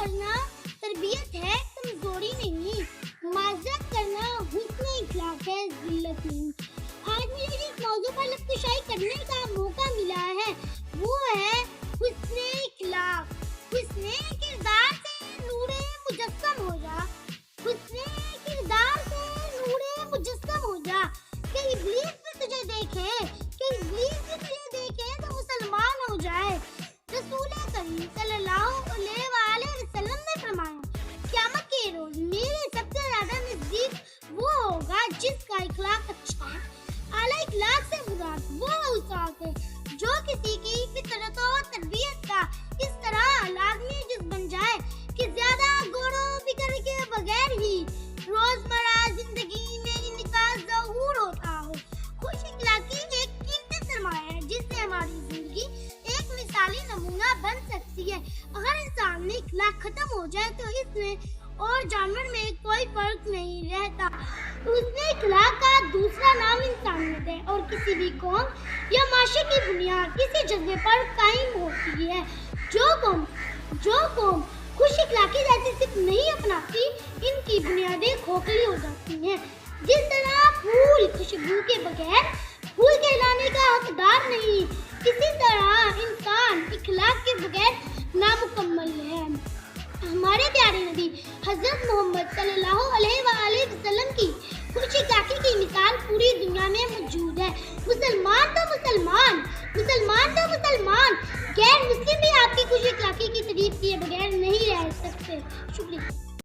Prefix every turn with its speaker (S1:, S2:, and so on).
S1: کرنا تربیت ہے، کمزوری نہیں. معذرت کرنا حسن اخلاق ہے، ذلت نہیں. آج مجھے جس موضوع پر لفظ کشائی کرنے کا موقع ملا ہے وہ ہے حسن اخلاق. حسن کردار سے نور مجسم ہو جا، حسن کردار سے نور مجسم ہو جا. کہ ابلیس بھی تجھے دیکھے، کہ ابلیس بھی تجھے دیکھے تو مسلمان ہو جائے. رسول کریم صلی اللہ علیہ وآلہ وسلم نے فرمایا قیامت کے روز میرے سب سے زیادہ نزدیک وہ ہوگا جس کا اخلاق اچھا ہے. اعلیٰ اخلاق سے مراد وہ اوصاف ہے جو کسی کی فطرت و تربیت کا اس طرح لازمی جز بن جائے کہ زیادہ غور و فکر کے بغیر ہی روزمرہ زندگی میں ان کا ظہور ہوتا ہو. خوش اخلاقی ایک قیمتی سرمایہ ہے جس سے ہماری زندگی ایک مثالی نمونہ بن سکتی ہے. اگر انسان میں اخلاق ختم ہو جائے تو اس میں اور جانور میں کوئی فرق نہیں رہتا. اس میں اخلاق کا دوسرا نام انسانیت ہے اور کسی بھی قوم یا معاشرے کی بنیاد کسی جذبے پر قائم ہوتی ہے. جو قوم خوش اخلاقی جیسی صرف نہیں اپناتی ان کی بنیادیں کھوکھلی ہو جاتی ہیں. جس طرح پھول خوشبو کے بغیر پھول کہلانے کا حقدار نہیں، اسی طرح انسان اخلاق کے بغیر نامکمل ہے. ہمارے پیارے نبی حضرت محمد صلی اللہ علیہ